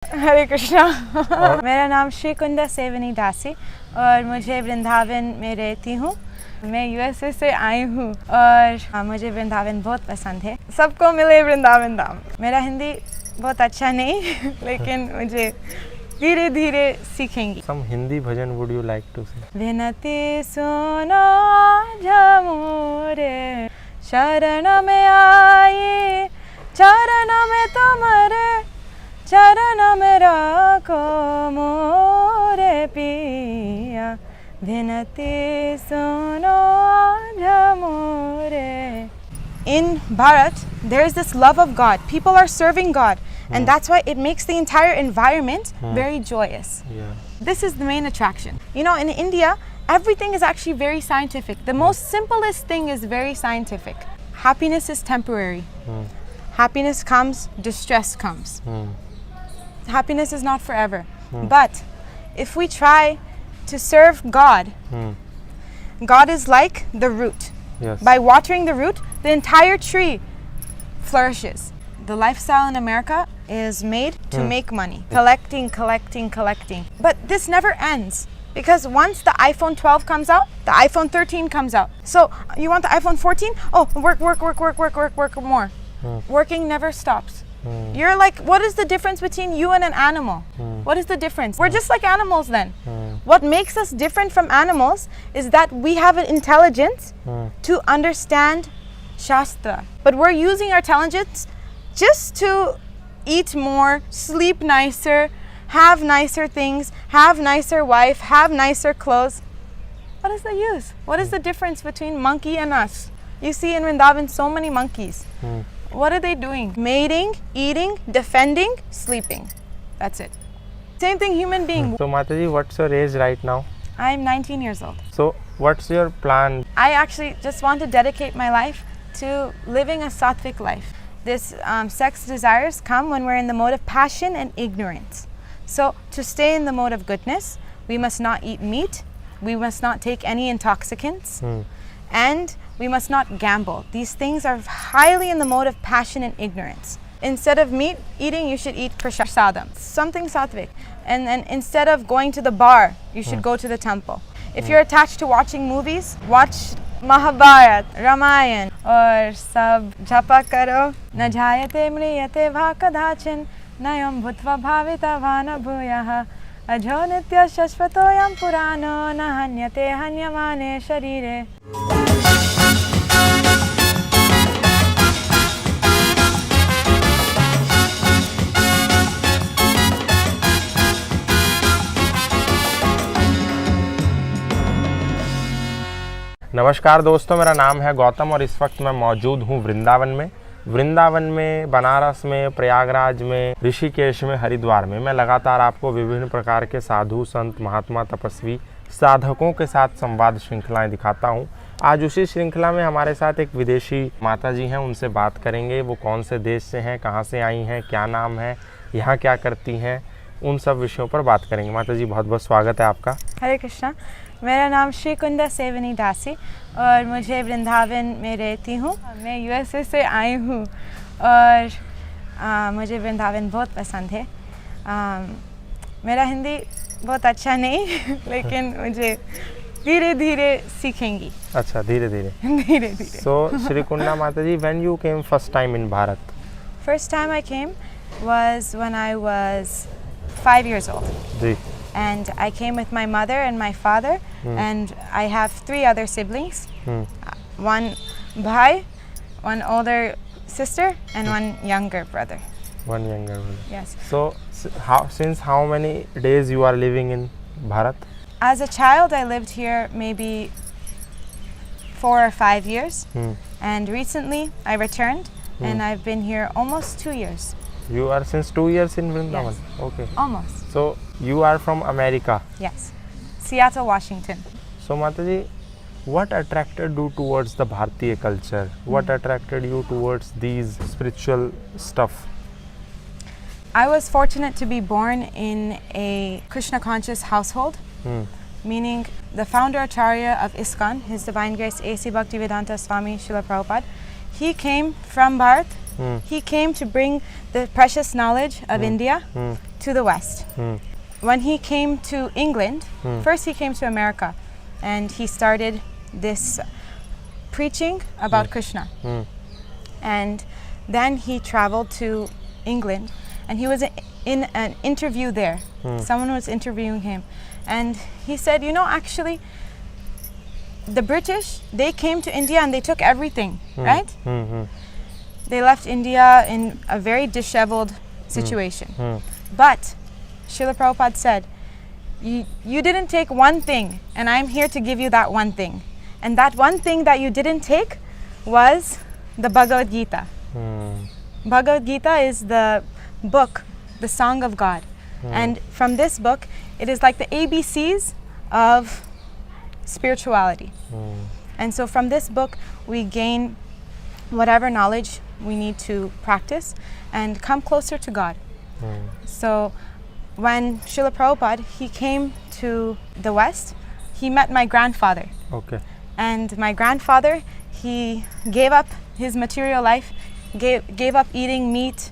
हरे कृष्णा। मेरा नाम श्री कुंदा सेवनी दासी और मुझे वृंदावन में रहती हूँ। मैं यूएसए से आई हूँ और मुझे वृंदावन बहुत पसंद है। सबको मिले वृंदावन धाम। मेरा हिंदी बहुत अच्छा नहीं लेकिन मुझे धीरे धीरे सीखेंगी। Some Hindi bhajan would you like to sing? विनती सुनो झमोरे शरण में आई, चरण में तुम्हारे चरण में रखो मोरे पिया, विनती सुनो झमोरे। In Bharat, there is this love of God. People are serving God. And that's why it makes the entire environment very joyous. Yeah. This is the main attraction. You know, in India, everything is actually very scientific. The most simplest thing is very scientific. Happiness is temporary. Happiness comes, distress comes. Happiness is not forever. But if we try to serve God, God is like the root. Yes. By watering the root, the entire tree flourishes. The lifestyle in America is made to make money. Collecting. But this never ends. Because once the iPhone 12 comes out, the iPhone 13 comes out. So you want the iPhone 14? Oh, work more. Working never stops. You're like, what is the difference between you and an animal? What is the difference? We're just like animals then. What makes us different from animals is that we have an intelligence to understand Shastra. But we're using our intelligence just to eat more, sleep nicer, have nicer things, have nicer wife, have nicer clothes. What is the use? What is the difference between monkey and us? You see in Vrindavan so many monkeys. What are they doing? Mating, eating, defending, sleeping. That's it. Same thing human being. So Mataji, what's your age right now? I'm 19 years old. So what's your plan? I actually just want to dedicate my life to living a sattvic life. This sex desires come when we're in the mode of passion and ignorance. So to stay in the mode of goodness, we must not eat meat, we must not take any intoxicants, and we must not gamble. These things are highly in the mode of passion and ignorance. Instead of meat eating, you should eat prasadam, something sattvic. And then instead of going to the bar, you should go to the temple. If you're attached to watching movies, watch Mahabharat, Ramayan, और सब जपा करो न जायते म्रियते वा कदाचिन नयं भूत्वा भाविता वा न भूयः अजो नित्य शाश्वतोऽयं पुराणो न हन्यते हन्यमाने शरीरे। नमस्कार दोस्तों, मेरा नाम है गौतम और इस वक्त मैं मौजूद हूँ वृंदावन में, बनारस में, प्रयागराज में, ऋषिकेश में, हरिद्वार में। मैं लगातार आपको विभिन्न प्रकार के साधु, संत, महात्मा, तपस्वी, साधकों के साथ संवाद श्रृंखलाएं दिखाता हूँ। आज उसी श्रृंखला में हमारे साथ एक विदेशी माता जी हैं, उनसे बात करेंगे। वो कौन से देश से हैं, कहाँ से आई हैं, क्या नाम है, यहाँ क्या करती हैं, उन सब विषयों पर बात करेंगे। माता जी, बहुत बहुत स्वागत है आपका। हरे कृष्णा। मेरा नाम श्री कुंदा सेवनी दासी और मुझे वृंदावन में रहती हूँ। मैं यूएसए से आई हूँ और मुझे वृंदावन बहुत पसंद है। मेरा हिंदी बहुत अच्छा नहीं लेकिन मुझे धीरे धीरे सीखेंगी। अच्छा, धीरे धीरे। धीरे धीरे। So Shri Kunda Mataji, when you came first time in Bharat? First time I came was when I was 5 years old. Ji. And I came with my mother and my father, and I have 3 other siblings. One bhai, one older sister, and one younger brother. One younger brother. Yes. So since how many days you are living in Bharat? As a child, I lived here maybe 4 or 5 years, and recently I returned, and I've been here almost 2 years. You are since 2 years in Vrindavan? Yes. Okay. Almost. So you are from America? Yes. Seattle, Washington. So Mataji, what attracted you towards the Bharatiya culture? What attracted you towards these spiritual stuff? I was fortunate to be born in a Krishna conscious household, meaning the founder Acharya of ISKCON, His Divine Grace A.C. Bhaktivedanta Swami Srila Prabhupada, he came from Bharat. He came to bring the precious knowledge of India to the West. When he came to England, first he came to America, and he started this preaching about Krishna. And then he traveled to England, and he was in an interview there. Someone was interviewing him, and he said, you know, actually, the British, they came to India and they took everything, right? They left India in a very disheveled situation. But Srila Prabhupada said, you didn't take one thing, and I'm here to give you that one thing. And that one thing that you didn't take was the Bhagavad Gita. Bhagavad Gita is the book, the song of God. And from this book, it is like the ABCs of spirituality. And so from this book, we gain whatever knowledge we need to practice and come closer to God. So when Srila Prabhupada, he came to the West, he met my grandfather. Okay. And my grandfather, he gave up his material life, gave up eating meat,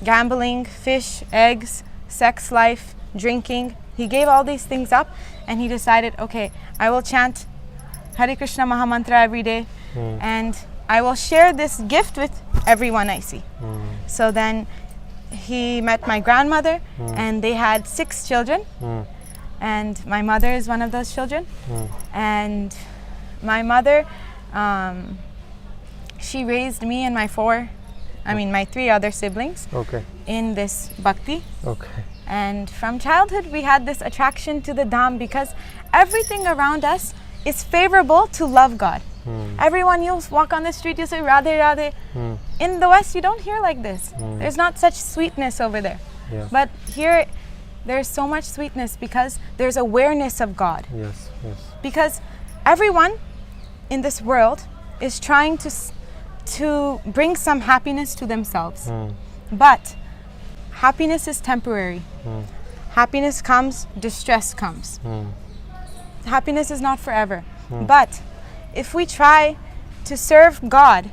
gambling, fish, eggs, sex life, drinking. He gave all these things up, and he decided, okay, I will chant Hare Krishna Mahamantra every day, and I will share this gift with everyone I see. So then he met my grandmother, and they had 6 children, and my mother is one of those children. And my mother, she raised me and my 3 other siblings in this bhakti. And from childhood, we had this attraction to the Dham because everything around us is favorable to love God. Everyone, you walk on the street, you say Radhe Radhe. In the West, you don't hear like this. There's not such sweetness over there. But here, there's so much sweetness because there's awareness of God. Because everyone in this world is trying to bring some happiness to themselves. But happiness is temporary. Happiness comes, distress comes. Happiness is not forever. But if we try to serve God,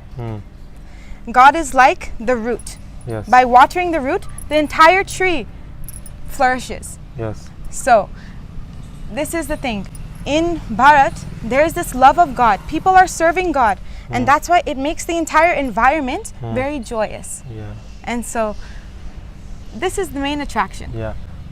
God is like the root. By watering the root, the entire tree flourishes. So, this is the thing. In Bharat, there is this love of God. People are serving God. And that's why it makes the entire environment very joyous. And so, this is the main attraction.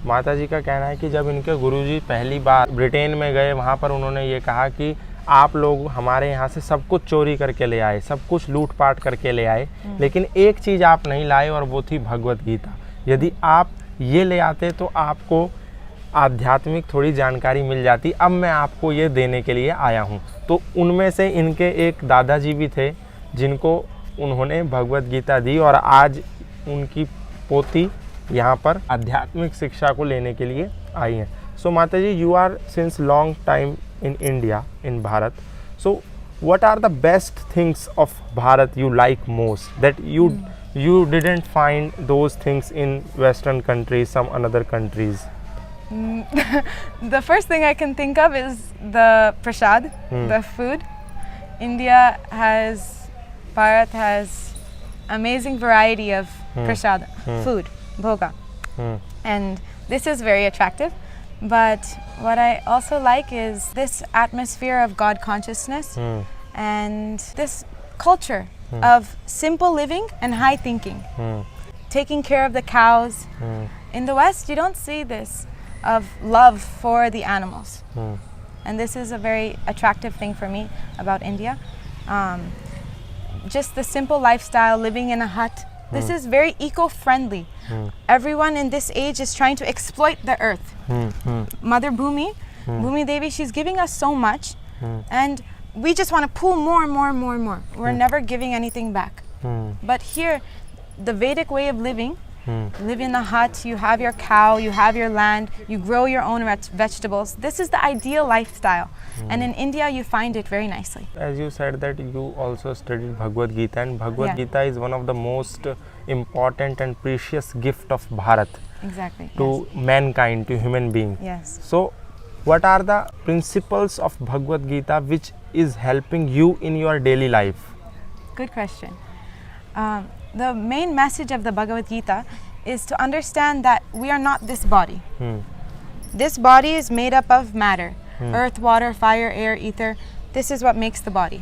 माता जी का कहना है कि जब इनके गुरुजी पहली बार Britain में गए, वहाँ पर उन्होंने ये कहा कि आप लोग हमारे यहाँ से सब कुछ चोरी करके ले आए, सब कुछ लूटपाट करके ले आए, लेकिन एक चीज़ आप नहीं लाए, और वो थी भगवत गीता। यदि आप ये ले आते तो आपको आध्यात्मिक थोड़ी जानकारी मिल जाती। अब मैं आपको ये देने के लिए आया हूँ। तो उनमें से इनके एक दादाजी भी थे जिनको उन्होंने भगवत गीता दी, और आज उनकी पोती यहाँ पर आध्यात्मिक शिक्षा को लेने के लिए आई हैं। So Mata ji, you are since long time in India, in Bharat. So what are the best things of Bharat you like most, that you didn't find those things in Western countries, some other countries? The first thing I can think of is the prasad, the food. Bharat has amazing variety of prasad, food, bhoga. And this is very attractive. But what I also like is this atmosphere of God consciousness and this culture of simple living and high thinking. Taking care of the cows. In the West, you don't see this of love for the animals. And this is a very attractive thing for me about India. Just the simple lifestyle, living in a hut. This is very eco-friendly. Everyone in this age is trying to exploit the earth. Mother Bhumi, Bhumi Devi, she's giving us so much, and we just want to pull more and more and more and more. We're never giving anything back. But here, the Vedic way of living, live in a hut, you have your cow, you have your land, you grow your own vegetables. This is the ideal lifestyle. And in India, you find it very nicely. As you said that you also studied Bhagavad Gita, and Bhagavad Gita is one of the most important and precious gift of Bharat. Exactly. To mankind, to human being. Yes. So, what are the principles of Bhagavad Gita which is helping you in your daily life? Good question. The main message of the Bhagavad Gita is to understand that we are not this body. Hmm. This body is made up of matter, earth, water, fire, air, ether. This is what makes the body.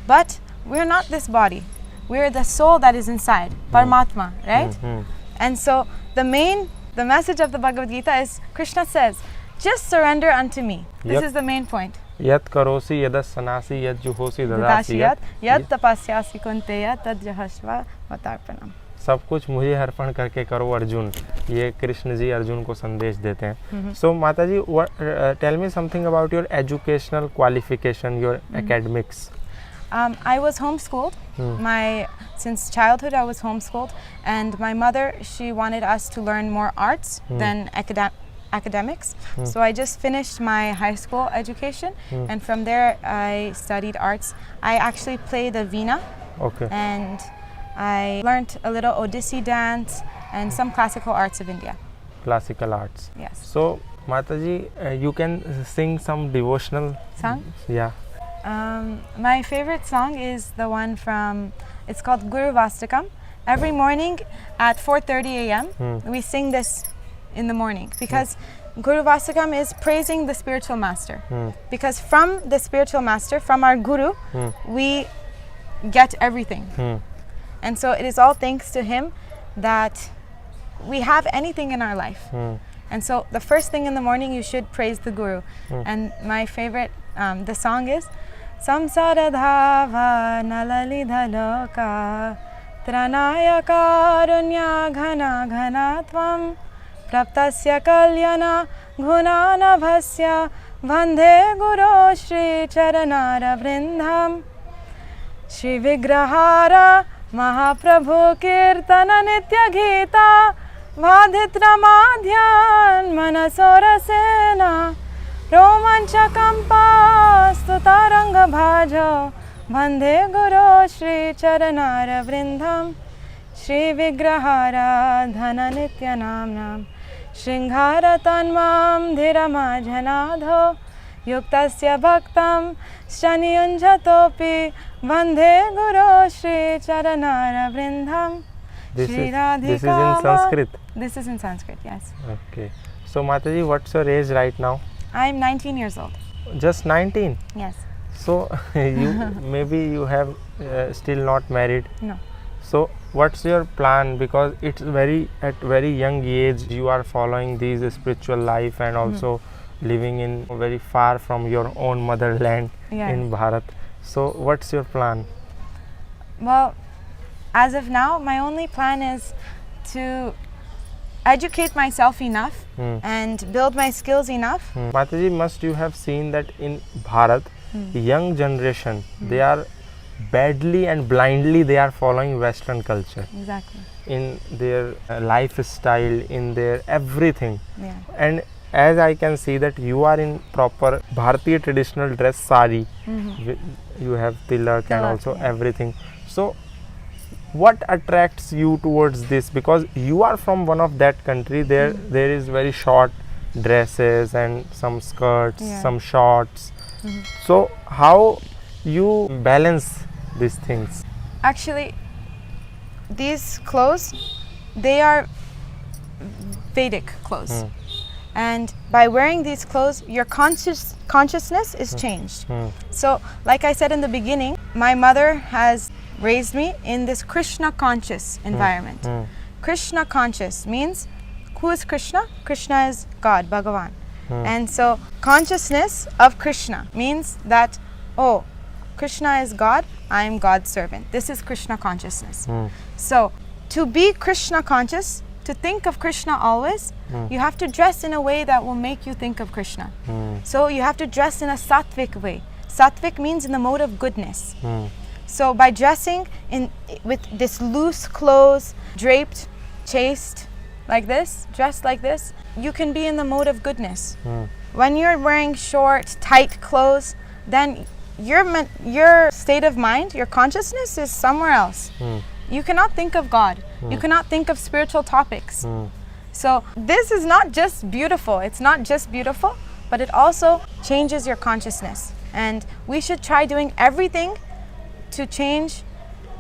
But we're not this body. We're the soul that is inside, Paramatma, right? And so the message of the Bhagavad Gita is, Krishna says, just surrender unto me. This Yep. is the main point. यत करोसि यदस सनासि यत जुहोसि ददासि Dadasiyat, यत yad tapasyasi kunteya tad jahashva vatarpanam. सब कुछ मुझे अर्पण करके करो अर्जुन, ये कृष्ण जी अर्जुन को संदेश देते हैं. So Mata ji, tell me something about your educational qualification, your academics. I was homeschooled. Since childhood, I was homeschooled, and my mother, she wanted us to learn more arts than academics. So I just finished my high school education, and from there I studied arts. I actually played the veena, okay. and I learned a little Odissi dance and some classical arts of India. Classical arts. Yes. So Mata ji, you can sing some devotional. Song? Yeah. My favorite song is the one from, it's called Guru Vastakam. Every morning at 4:30 a.m. we sing this in the morning, because Guru Vastakam is praising the spiritual master. Because from the spiritual master, from our Guru, we get everything. And so it is all thanks to him that we have anything in our life. And so the first thing in the morning, you should praise the Guru. And my favorite, the song is Samsara dhava nalalidha loka tranaya karunya ghana ghana tvam praptasya kalyana gunanabhasya vandhe guru shri charanara vrindham Shri Vigrahara Mahaprabhu Kirtana Nitya Gita Vadhitra Madhyan Manasora Sena Romancha Kampa Stutaranga Bhajo Vandhe Guru Shri Charanara Vrindham Shri Vigrahara Dhana Nitya Namnam Shringhara Tanmam Dhirama Janadho Yuktasya Bhaktam Shaniyunjatopi Vandhe Guru Shri Charanara Vrindham. This Shri is Radhika in Sanskrit. This is in Sanskrit, yes. Okay. So Mataji, what's your age right now? I'm 19 years old. Just 19. Yes. So you maybe you have still not married. No. So what's your plan? Because it's at very young age you are following these spiritual life and also living in very far from your own motherland in Bharat. So what's your plan? Well, as of now, my only plan is to educate myself enough and build my skills enough. Mataji, must you have seen that in Bharat, young generation, they are badly and blindly they are following Western culture. Exactly. In their lifestyle, in their everything. Yeah. And as I can see that you are in proper Bharatiya traditional dress, sari, you have tilak and also everything. So what attracts you towards this? Because you are from one of that country, there is very short dresses and some skirts, some shorts. So how you balance these things? Actually, these clothes, they are Vedic clothes. And by wearing these clothes, your consciousness is changed. So, like I said in the beginning, my mother has raised me in this Krishna conscious environment. Krishna conscious means, who is Krishna? Krishna is God, Bhagavan. And so consciousness of Krishna means that, oh, Krishna is God, I am God's servant. This is Krishna consciousness. So to be Krishna conscious, to think of Krishna always, you have to dress in a way that will make you think of Krishna. So you have to dress in a sattvic way. Sattvic means in the mode of goodness. So by dressing with this loose clothes, draped, chaste, like this, dressed like this, you can be in the mode of goodness. When you're wearing short, tight clothes, then your state of mind, your consciousness is somewhere else. You cannot think of God. You cannot think of spiritual topics. So this is not just beautiful. It's not just beautiful, but it also changes your consciousness. And we should try doing everything to change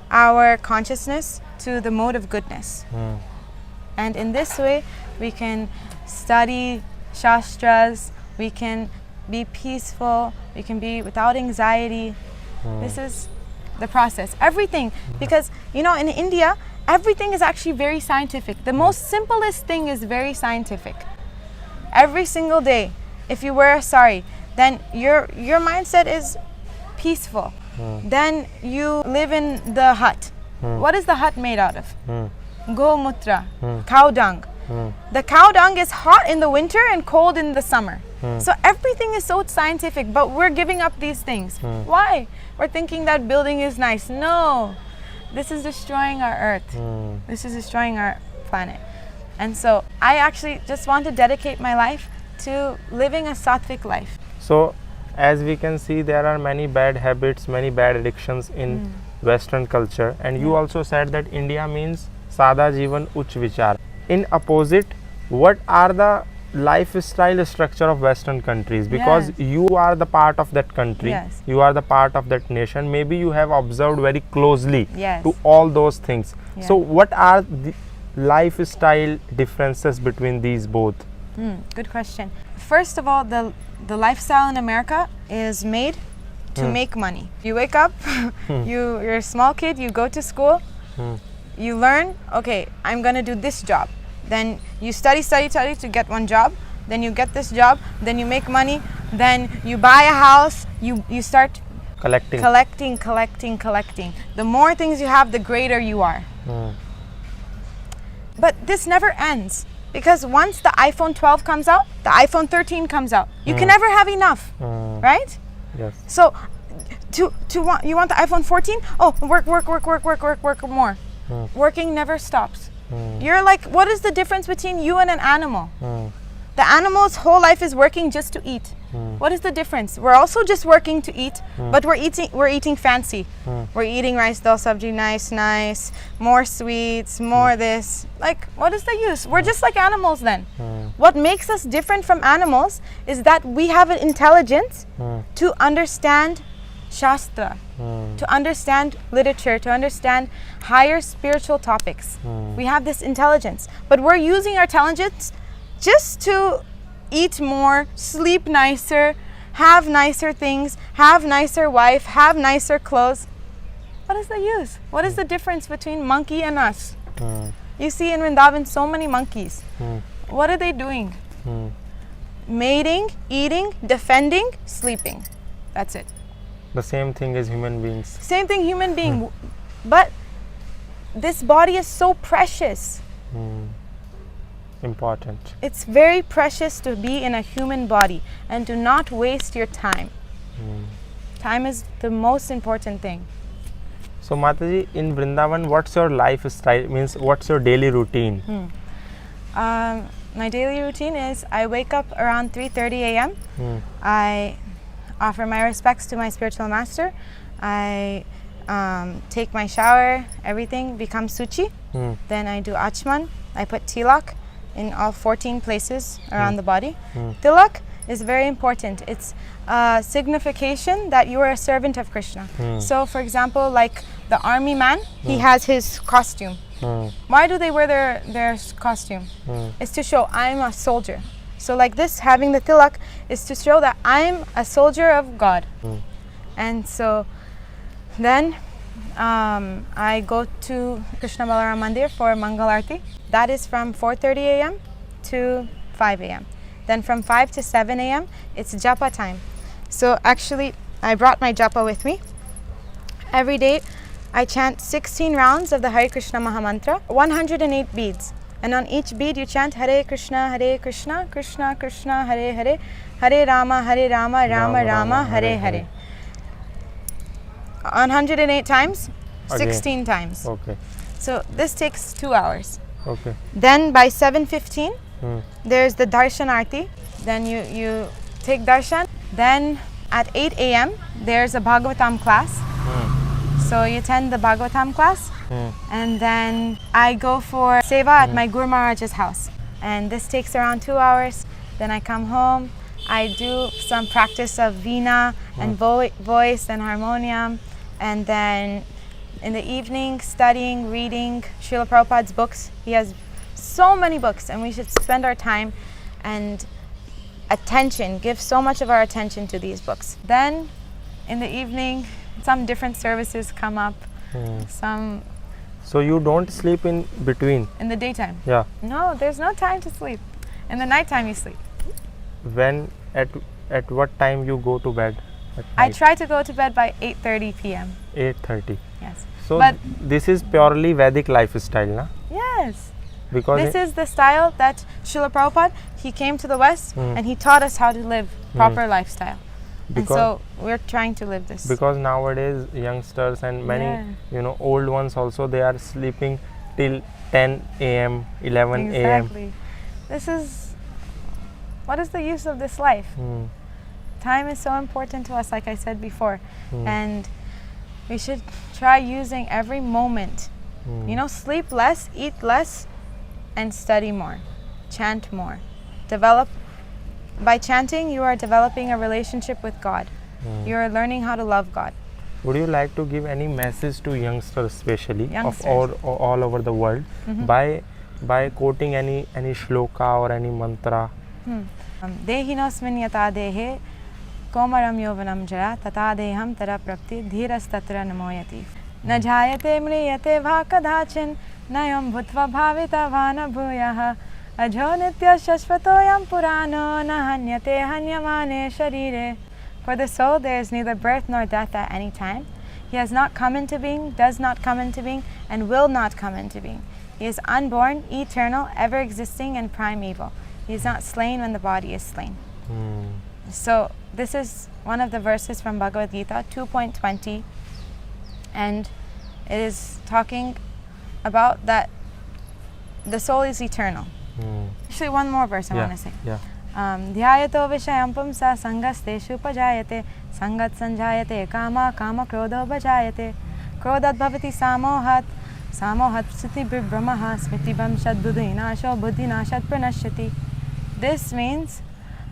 our consciousness to the mode of goodness. And in this way, we can study Shastras, we can be peaceful, we can be without anxiety. This is the process. Everything, because in India, everything is actually very scientific. The most simplest thing is very scientific. Every single day, if you wear a sari, then your mindset is peaceful. Then you live in the hut. What is the hut made out of? Gomutra, cow dung. The cow dung is hot in the winter and cold in the summer. So everything is so scientific, but we're giving up these things. Why? We're thinking that building is nice. No, this is destroying our earth. This is destroying our planet. And so I actually just want to dedicate my life to living a sattvic life. So as we can see, there are many bad habits, many bad addictions in Western culture, and you also said that India means Sada Jivan Uch Vichar. In opposite, what are the lifestyle structure of Western countries? Because you are the part of that country, you are the part of that nation, maybe you have observed very closely to all those things. So what are the lifestyle differences between these both? Good question. First of all, the lifestyle in America is made to make money. You wake up, you're a small kid, you go to school, you learn, okay, I'm gonna do this job. Then you study to get one job. Then you get this job. Then you make money. Then you buy a house. You start collecting. The more things you have, the greater you are. But this never ends, because once the iPhone 12 comes out, the iPhone 13 comes out. You can never have enough, right? Yes. So you want the iPhone 14? Oh, work more. Working never stops. You're like, what is the difference between you and an animal? The animal's whole life is working just to eat. What is the difference? We're also just working to eat, but we're eating fancy. We're eating rice dal sabji, nice, more sweets, more this. Like, what is the use? We're just like animals then. What makes us different from animals is that we have an intelligence to understand Shastra, to understand literature, to understand higher spiritual topics. We have this intelligence, but we're using our intelligence just to eat more, sleep nicer, have nicer things, have nicer wife, have nicer clothes. What is the use? What is the difference between monkey and us? You see in Vrindavan so many monkeys. What are they doing? Mating, eating, defending, sleeping. That's it. The same thing as human beings. Same thing, human being. But this body is so precious. Important. It's very precious to be in a human body and to not waste your time. Time is the most important thing. So Mataji, in Vrindavan, what's your lifestyle? Means what's your daily routine? My daily routine is I wake up around 3:30 a.m. I offer my respects to my spiritual master. I take my shower, everything becomes suchi. Then I do achman. I put tilak in all 14 places around the body. Tilak is very important. It's a signification that you are a servant of Krishna. So for example, like the army man, he has his costume. Why do they wear their costume? It's to show I'm a soldier. So like this, having the tilak is to show that I'm a soldier of God. And so then I go to Krishna Balaram Mandir for Mangal Arti. That is from 4:30 a.m. to 5 a.m. Then from 5 to 7 a.m. it's japa time. So actually I brought my japa with me. Every day I chant 16 rounds of the Hare Krishna Mahamantra, 108 beads. And on each bead you chant Hare Krishna, Krishna Krishna, Hare Hare, Hare Rama, Rama Rama, Hare Hare. 108 times, 16 times. Okay. So this takes 2 hours. Okay. Then by 7:15, there's the Darshan Arti. Then you take darshan. Then at 8 a.m. there's a Bhagavatam class. So you attend the Bhagavatam class. And then I go for seva at my Guru Maharaj's house. And this takes around 2 hours. Then I come home. I do some practice of veena and voice and harmonium. And then in the evening, studying, reading Srila Prabhupada's books. He has so many books, and we should spend our time and attention, give so much of our attention to these books. Then in the evening, some different services come up. Some So you don't sleep in between? in the daytime. Yeah. No, there's no time to sleep. In the nighttime you sleep. When, at what time you go to bed? At I night? try to go to bed by 8:30 p.m. 8:30. Yes. So But- this is purely Vedic lifestyle, na? Yes. Because This is the style that Srila Prabhupada, he came to the West and he taught us how to live proper lifestyle. And Because- so we're trying to live this. because nowadays youngsters and many Yeah. old ones also, they are sleeping till 10 a.m. 11 a.m. Exactly. This is, what is the use of this life? Time is so important to us, like I said before. And we should try using every moment. Sleep less, eat less, and study more. Chant more. By chanting, you are developing a relationship with God. You are learning how to love God. Would you like to give any message to youngsters, especially Youngsters. of all over the world, by quoting any shloka or any mantra? Dehinosmin yata dehe komaram yovanam jara tata deham tara prapti dhirastatra namoyati. Na jayate mriyate va kadachin nayam bhutva bhavita vana bhuyah ajo nitya shashvatoyam purano na hanyate hanyamane sharire. For the soul there is neither birth nor death at any time. He has not come into being, does not come into being, and will not come into being. He is unborn, eternal, ever existing, and primeval. He is not slain when the body is slain. So this is one of the verses from Bhagavad Gita 2.20, and it is talking about that the soul is eternal. Actually, one more verse I want to say. Yeah. Dhyayato vishayam pumsa sangasteshu pajayate sangat sanjayate kama kama krodho bhajayate krodhat bhavati samohat samohat sthiti brahmaha smiti bhamshad buddhinasho buddhinashat pranashyati. This means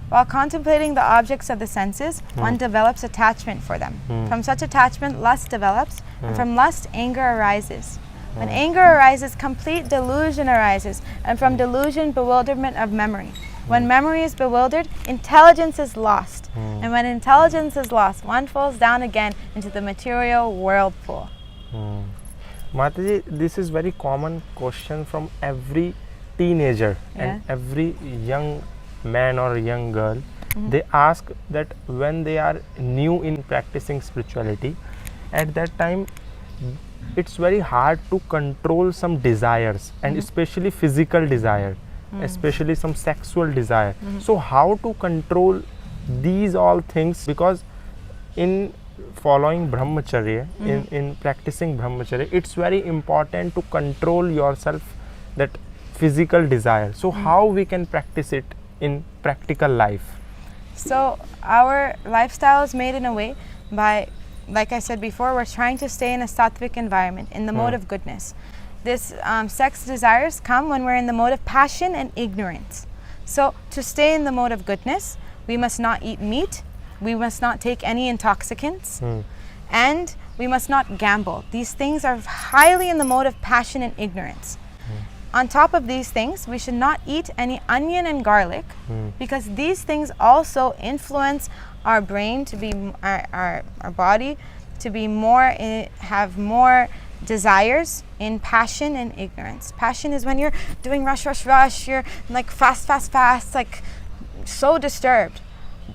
while contemplating the objects of the senses, one develops attachment for them. From such attachment, lust develops, and from lust, anger arises. When anger arises, complete delusion arises, and from delusion, bewilderment of memory. When memory is bewildered, intelligence is lost. And when intelligence is lost, one falls down again into the material whirlpool. Mataji, this is very common question from every teenager and every young man or young girl. They ask that when they are new in practicing spirituality, at that time it's very hard to control some desires, and especially physical desire, especially some sexual desire. So how to control these all things? Because in following brahmacharya, in practicing brahmacharya, it's very important to control yourself, that physical desire. So how we can practice it in practical life? So our lifestyle is made in a way by, like I said before, we're trying to stay in a sattvic environment, in the mode of goodness. This sex desires come when we're in the mode of passion and ignorance. So to stay in the mode of goodness, we must not eat meat, we must not take any intoxicants, and we must not gamble. These things are highly in the mode of passion and ignorance. On top of these things, we should not eat any onion and garlic, because these things also influence our brain to be, our body to be more, have more desires in passion and ignorance. Passion is when you're doing rush, you're like fast, like so disturbed.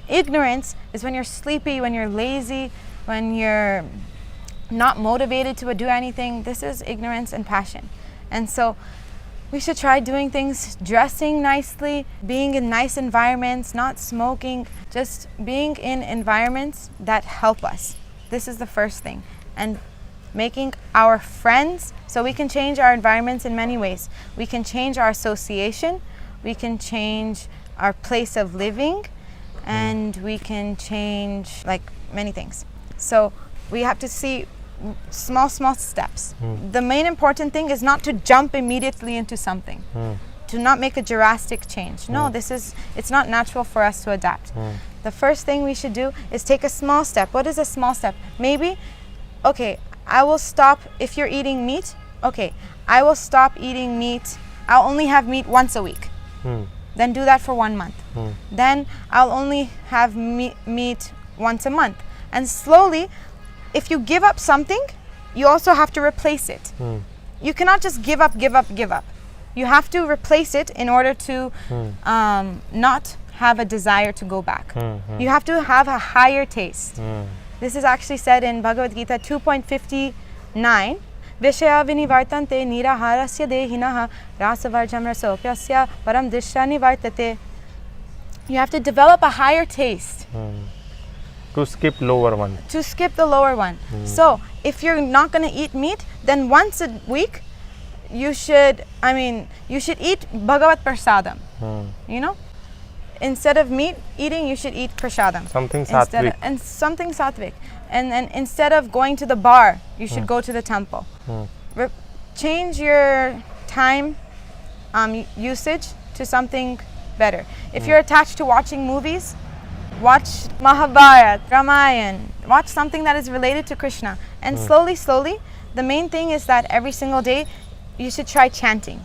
Ignorance is when you're sleepy, when you're lazy, when you're not motivated to do anything. This is ignorance and passion. And so we should try doing things, dressing nicely, being in nice environments, not smoking, just being in environments that help us. This is the first thing. And making our friends, so we can change our environments in many ways. We can change our association, we can change our place of living, and we can change like many things. So we have to see small steps. The main important thing is not to jump immediately into something, to not make a drastic change. No, it's not natural for us to adapt. The first thing we should do is take a small step. What is a small step? Maybe, okay, I will stop, if you're eating meat, okay, I will stop eating meat I'll only have meat once a week. Hmm. Then do that for 1 month. Hmm. Then I'll only have meat once a month. And slowly, if you give up something, you also have to replace it. Hmm. You cannot just give up. You have to replace it in order to not have a desire to go back. You have to have a higher taste. This is actually said in Bhagavad Gita 2.59. Vishaya vinivartante niraharasya dehinaha rasavarjam rasopyasya param dishya nivartate. You have to develop a higher taste. To skip lower one. To skip the lower one. So if you're not going to eat meat, then once a week you should eat Bhagavat Prasadam. You know? Instead of meat eating, you should eat prasadam. Something sattvic. Something sattvic. And then instead of going to the bar, you should go to the temple. Change your time usage to something better. If you're attached to watching movies, watch Mahabharata, Ramayana, watch something that is related to Krishna. And slowly, the main thing is that every single day, you should try chanting.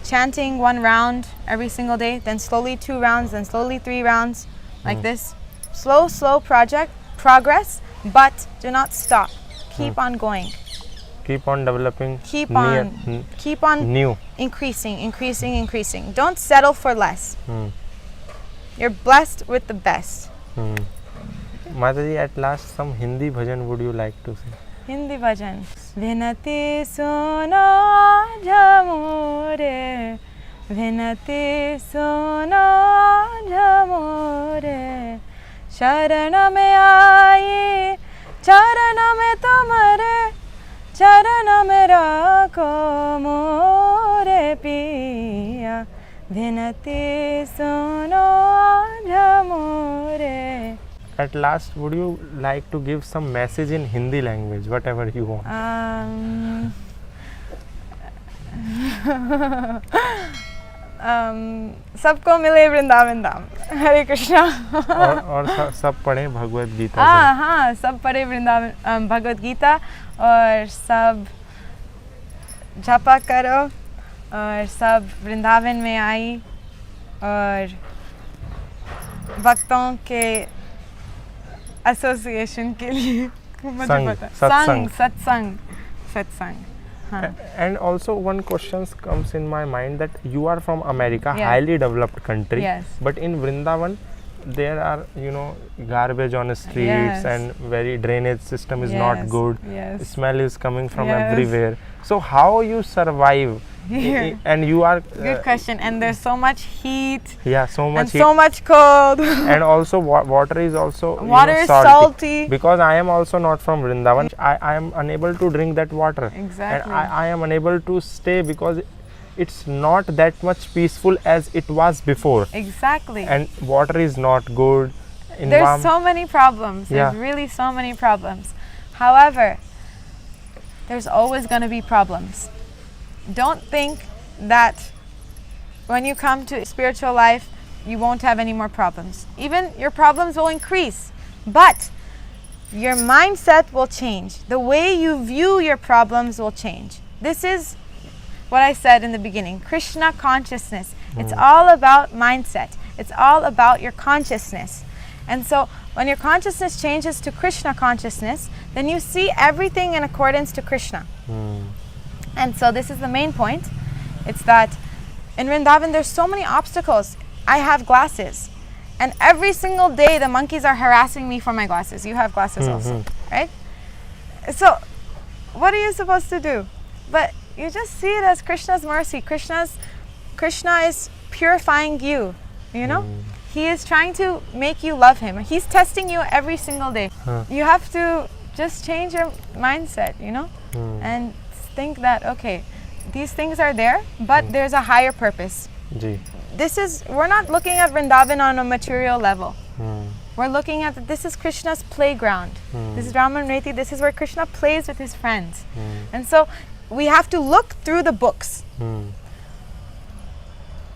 Chanting 1 round every single day, then slowly 2 rounds, then slowly 3 rounds, like this. Slow progress, but do not stop. Keep on going. Keep on developing. Keep on new. Increasing. Don't settle for less. You're blessed with the best. Mataji, at last, some Hindi bhajan would you like to sing? Hindi bhajan. Vinati suno jamure, vinati suno jamure, sharan mein aayi, charan mein tumhare, charan mein rakho more piya, vinati suno jamure. At last, would you like to give some message in Hindi language, whatever you want? सबको मिले वृंदावन धाम. हरे कृष्णा. और सब पढ़े भगवत गीता. हाँ, सब पढ़े वृंदावन भगवत गीता और सब जपा करो और सब वृंदावन में आई और भक्तों के एसोसिएशन के लिए सत्संग. And also one question comes in my mind that you are from America, Yes. highly developed country. Yes. But in Vrindavan, there are garbage on the streets Yes. and very drainage system is not Yes. good. Yes. Smell is coming from Yes. everywhere. So how you survive? Here. And you are Good question. And there's so much heat so much and heat. so much cold. And also water is also Water is salty. because I am also not from Vrindavan. I am unable to drink that water. Exactly. And I am unable to stay because it's not that much peaceful as it was before. Exactly. And water is not good. There's so many problems. Yeah. There's really so many problems. However, there's always going to be problems. Don't think that when you come to spiritual life, you won't have any more problems. Even your problems will increase, but your mindset will change. The way you view your problems will change. This is what I said in the beginning, Krishna consciousness. It's all about mindset. It's all about your consciousness. And so when your consciousness changes to Krishna consciousness, then you see everything in accordance to Krishna. And so this is the main point. It's that in Vrindavan there's so many obstacles. I have glasses. And every single day the monkeys are harassing me for my glasses. You have glasses also, right? So what are you supposed to do? But you just see it as Krishna's mercy. Krishna is purifying you, you know? He is trying to make you love him. He's testing you every single day. You have to just change your mindset, you know? And think that, okay, these things are there, but there's a higher purpose. We're not looking at Vrindavan on a material level. We're looking at this is Krishna's playground. This is Raman Reti. This is where Krishna plays with his friends. And so we have to look through the books. To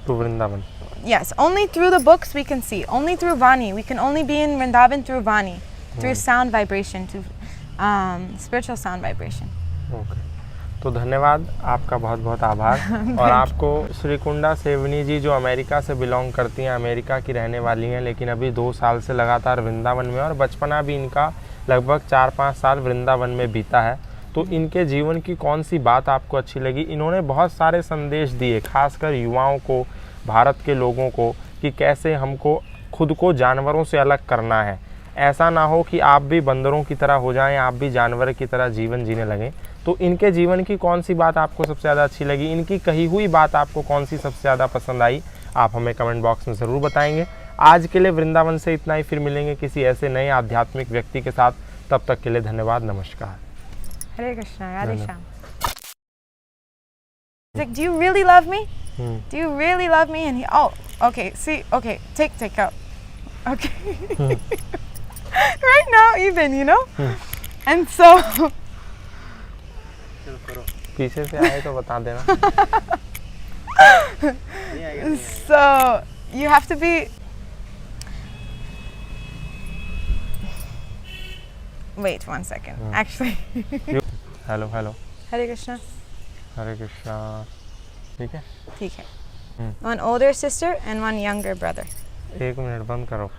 Vrindavan. Yes, only through the books we can see. Only through Vani. We can only be in Vrindavan through Vani, through sound vibration, to spiritual sound vibration. Okay. तो धन्यवाद, आपका बहुत बहुत आभार। और आपको श्रीकुंडा सेवनी जी जो America से बिलोंग करती हैं, अमेरिका की रहने वाली हैं, लेकिन अभी 2 साल से लगातार वृंदावन में, और बचपना भी इनका लगभग 4-5 साल वृंदावन में बीता है। तो इनके जीवन की कौन सी बात आपको अच्छी लगी? इन्होंने बहुत सारे संदेश दिए, खासकर युवाओं को, भारत के लोगों को, कि कैसे हमको खुद को जानवरों से अलग करना है। ऐसा ना हो कि आप भी बंदरों की तरह हो जाएं, आप भी जानवर की तरह जीवन जीने लगें। तो इनके जीवन की कौन सी बात आपको सबसे ज़्यादा अच्छी लगी? इनकी कही हुई बात आपको कौन सी सबसे ज़्यादा पसंद आई? आप हमें कमेंट बॉक्स में ज़रूर बताएंगे। आज के लिए वृंदावन से इतना ही, फिर मिलेंगे किसी ऐसे नए आध्यात्मिक व्यक्ति के साथ। तब तक के लिए धन्यवाद, नमस्कार। Hare Krishna, Radhe Shyam. Like, do you really love me? Do you really love me? And he, oh, okay, see, okay, take out. Okay. Right now, even, you know? And so. पीछे से आए तो बता देना। So, you have to be. Wait 1 second. Actually. Hello hello. Hare Krishna. हरे कृष्णा। ठीक है। ठीक है. One older sister and one younger brother. 1 minute बंद करो।